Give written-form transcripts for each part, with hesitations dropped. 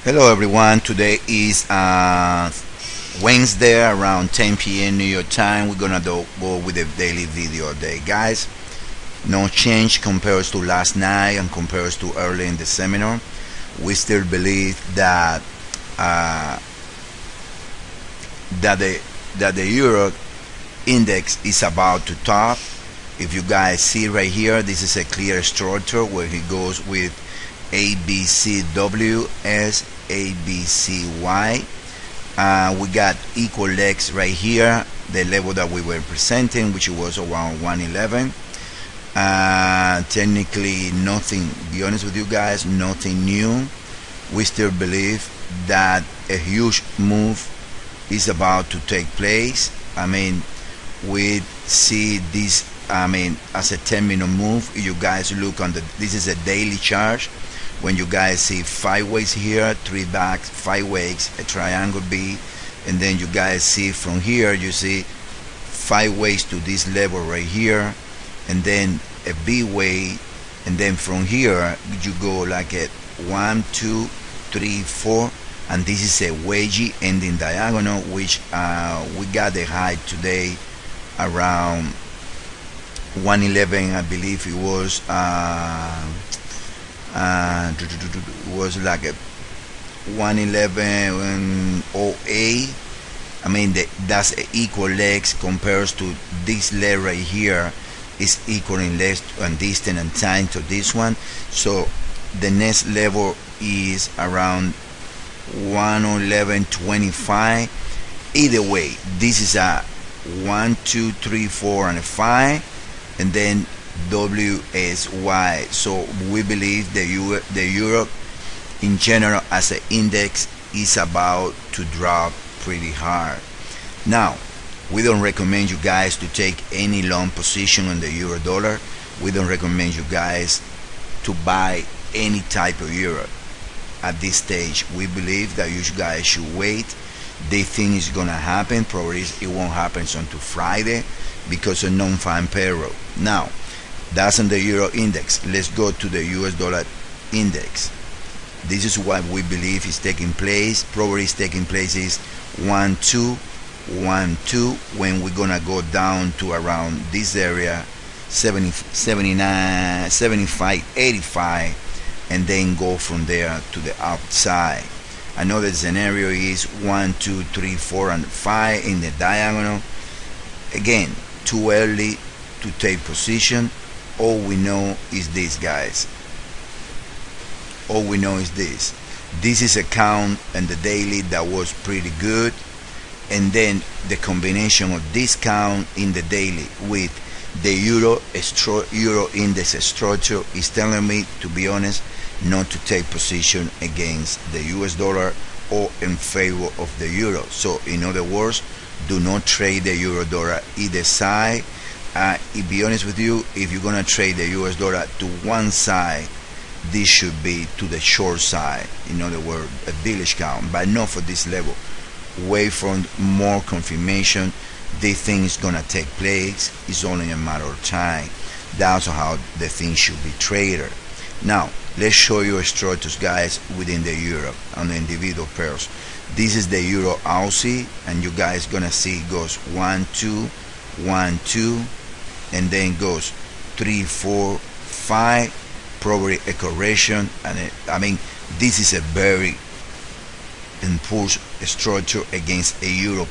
Hello everyone, today is Wednesday around 10 p.m. New York time. We're gonna go with a daily video day, guys. No change compared to last night and compared to early in the seminar. We still believe that the Euro index is about to top. If you guys see right here, this is a clear structure where he goes with ABCW as ABCY. We got equal legs right here, the level that we were presenting, which was around 111. Technically nothing, be honest with you guys, nothing new. We still believe that a huge move is about to take place. I mean, we see this, as a 10-minute move. You guys look on this is a daily chart. When you guys see 5 ways here, 3 backs, 5 ways, a triangle B, and then you guys see from here, you see 5 ways to this level right here, and then a B way, and then from here you go like a 1, 2, 3, 4, and this is a wedgie ending diagonal, which we got the high today around 111, I believe it was. Was like a 111.08. I mean, that's equal legs compares to this leg right here is equal in length and distance and time to this one. So the next level is around 111.25. Either way, this is a 1, 2, 3, 4, and a 5, and then WSY. So we believe the Euro in general as an index is about to drop pretty hard. Now, we don't recommend you guys to take any long position on the euro dollar. We don't recommend you guys to buy any type of euro at this stage. We believe that you guys should wait. They think it's gonna happen. Probably it won't happen until Friday because of non-farm payroll. Now, that's on the euro index. Let's go to the US dollar index. This is what we believe is taking place. Probably is taking place is 1, 2, 1, 2, when we're gonna go down to around this area 70, 79, 75, 85, and then go from there to the outside. Another scenario is 1, 2, 3, 4, and 5 in the diagonal. Again, too early to take position. All we know is this, guys. All we know is this. This is a count and the daily that was pretty good, and then the combination of this count in the daily with the euro index structure is telling me, to be honest, not to take position against the US dollar or in favor of the euro. So in other words, do not trade the euro dollar either side. To be honest with you, if you're gonna trade the US dollar to one side, this should be to the short side. In other words, a bullish count, but not for this level. Wait for more confirmation. This thing is gonna take place. It's only a matter of time. That's how the thing should be traded. Now, let's show you structures, guys, within the euro on the individual pairs. This is the euro Aussie, and you guys gonna see it goes 1, 2, 1, 2, and then goes 3, 4, 5, probably a correction, and this is a very impulse structure against a euro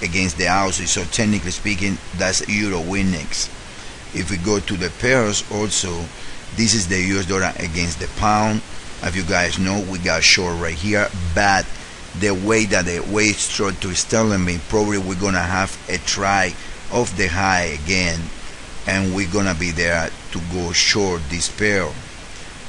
against the Aussie. So technically speaking, that's euro index. If we go to the pairs also, this is the US dollar against the pound. As you guys know, we got short right here, but the way that the wave structure is telling me, probably we're gonna have a try of the high again, and we're gonna be there to go short this pair.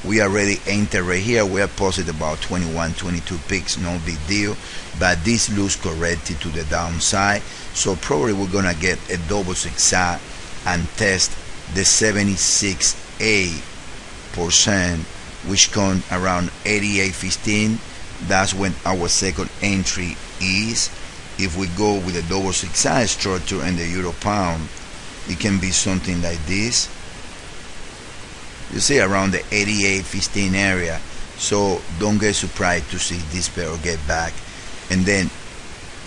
We already entered right here. We are positive about 21, 22 picks, no big deal, but this looks corrected to the downside. So probably we're gonna get a double zigzag and test the 76.8%, which comes around 88.15. That's when our second entry is. If we go with a double zigzag structure and the euro pound, it can be something like this. You see, around the 88.15 area. So don't get surprised to see this pair get back. And then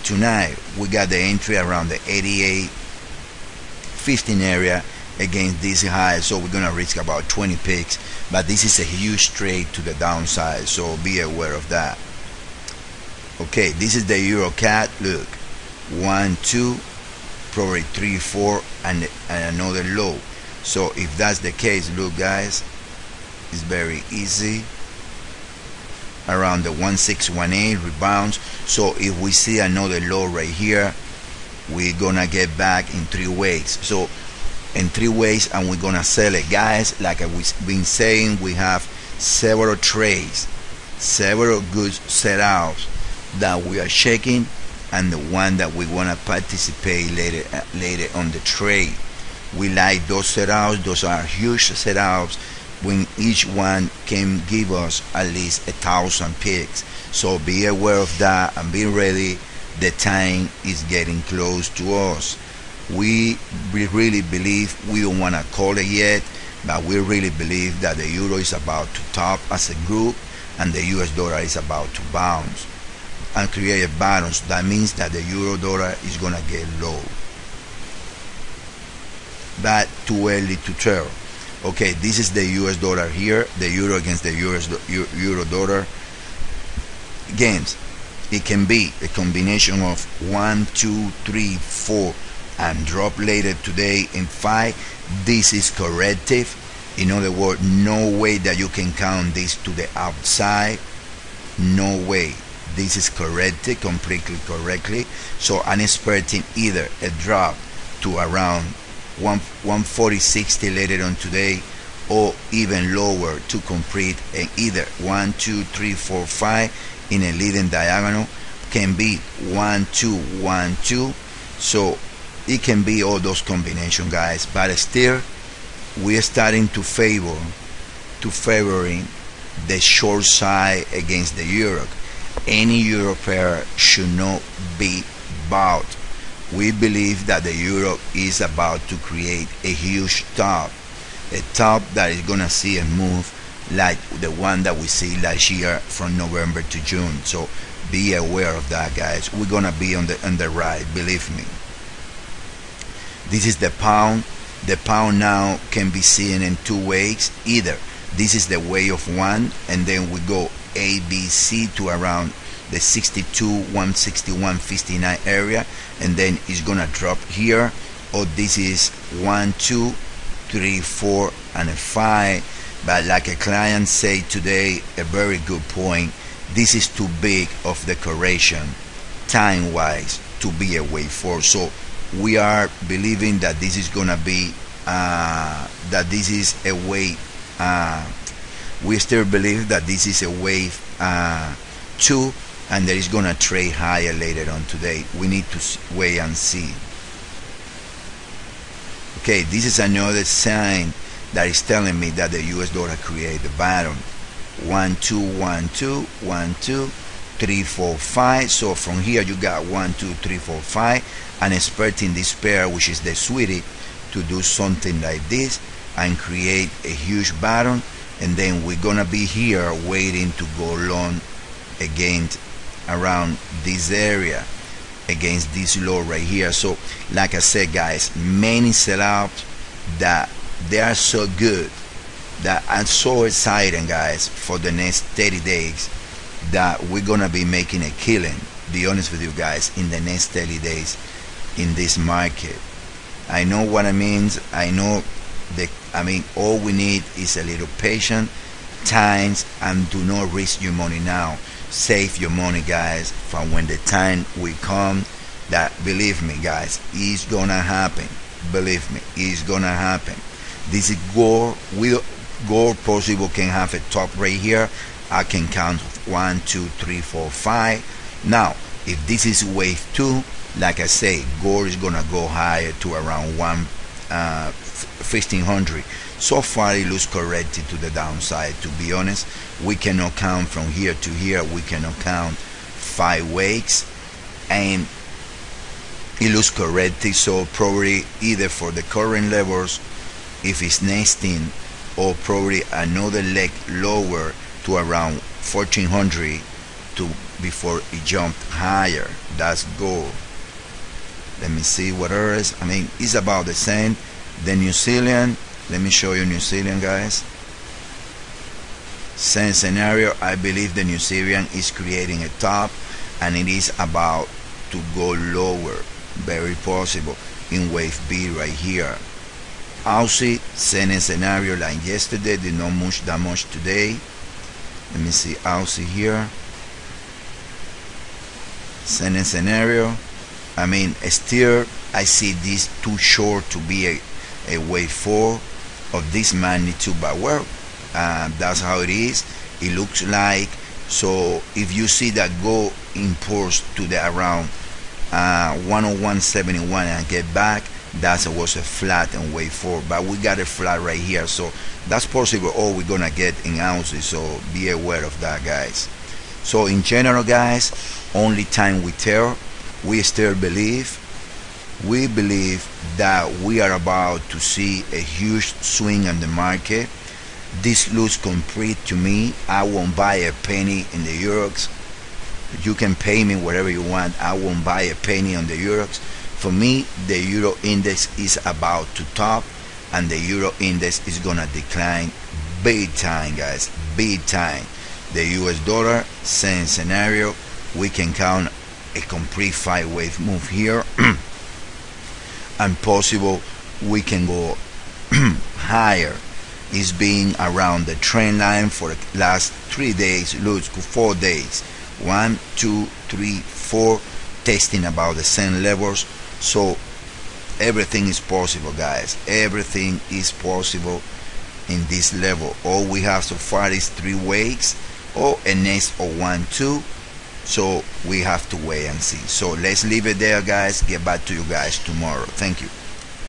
tonight we got the entry around the 88.15 area against this high, so we're gonna risk about 20 picks, but this is a huge trade to the downside, so be aware of that. Okay, this is the Euro CAD. Look, 1 2, probably 3 4, and another low. So if that's the case, look guys, it's very easy around the 1618 rebounds. So if we see another low right here, we're gonna get back in 3 ways. So in 3 ways, and we're gonna sell it, guys. Like I've been saying, we have several trades, several good setups that we are checking, and the one that we want to participate later on the trade. We like those setups. Those are huge setups when each one can give us at least 1,000 picks. So be aware of that and be ready. The time is getting close to us. We really believe, we don't want to call it yet, but we really believe that the euro is about to top as a group, and the US dollar is about to bounce and create a balance. That means that the euro dollar is gonna get low, but too early to tell. Okay, this is the US dollar here, the euro against the euro dollar. Games, it can be a combination of 1 2 3 4 and drop later today in 5. This is corrective. In other words, no way that you can count this to the upside. No way. This is corrected completely correctly. So I'm expecting either a drop to around 140.60 later on today, or even lower to complete either 1 2 3 4 5 in a leading diagonal. Can be 1 2 1 2. So it can be all those combinations, guys, but still we're starting to favoring the short side against the euro. Any euro pair should not be bought. We believe that the euro is about to create a huge top, a top that is gonna see a move like the one that we see last year from November to June. So be aware of that, guys. We're gonna be on the ride, believe me. This is the pound. The pound now can be seen in 2 ways. Either this is the way of one, and then we go A, B, C to around the 62, 161, 59 area, and then it's gonna drop here, or this is 1 2 3 4 and a 5. But like a client said today, a very good point, this is too big of the correction time wise to be a wave 4. So we are believing that this is gonna be that this is a wave. We still believe that this is a wave 2, and that is gonna trade higher later on today. We need to wait and see. Okay, this is another sign that is telling me that the US dollar create the bottom. 1 2 1 2 1 2 3 4 5. So from here you got 1 2 3 4 5, and expecting this pair, which is the sweetie, to do something like this and create a huge bottom, and then we're gonna be here waiting to go long against around this area against this low right here. So like I said, guys, many sellouts that they are so good that I'm so excited, guys, for the next 30 days that we're gonna be making a killing, be honest with you guys, in the next 30 days in this market. I know what it means. I know all we need is a little patience, times, and do not risk your money now. Save your money, guys, from when the time will come. That, believe me, guys, it's gonna happen. Believe me, it's gonna happen. This is gold. Gold possible can have a top right here. I can count 1 2 3 4 5. Now if this is wave 2, like I say, gold is gonna go higher to around 1500. So far it looks corrected to the downside. To be honest, we cannot count from here to here. We cannot count 5 wakes, and it looks corrected. So probably either for the current levels, if it's nesting, or probably another leg lower to around 1400 to before it jumped higher. That's gold. Let me see what else. I mean, it's about the same. The New Zealand, let me show you New Zealand, guys. Same scenario. I believe the New Zealand is creating a top and it is about to go lower, very possible, in wave B right here. Aussie, same scenario like yesterday, did not move that much today. Let me see Aussie here. Same scenario. I mean, still I see this too short to be a wave 4 of this magnitude, but well, that's how it is. It looks like. So if you see that go impulse to the around 101.71 and get back, that was a flat and wave 4, but we got a flat right here, so that's possible all we're gonna get in ounces, so be aware of that, guys. So in general, guys, only time will tell. We still believe that we are about to see a huge swing in the market. This looks complete to me. I won't buy a penny in the Euros. You can pay me whatever you want. I won't buy a penny on the Euros. For me, the Euro index is about to top, and the Euro index is gonna decline big time, guys, big time. The US dollar, same scenario. We can count a complete 5-wave move here and possible we can go higher. It's been around the trend line for the last 3 days, looks 4 days, 1, 2, 3, 4, testing about the same levels. So everything is possible, guys, everything is possible in this level. All we have so far is 3 waves or a next of 1, 2. So we have to wait and see. So let's leave it there, guys. Get back to you guys tomorrow. Thank you.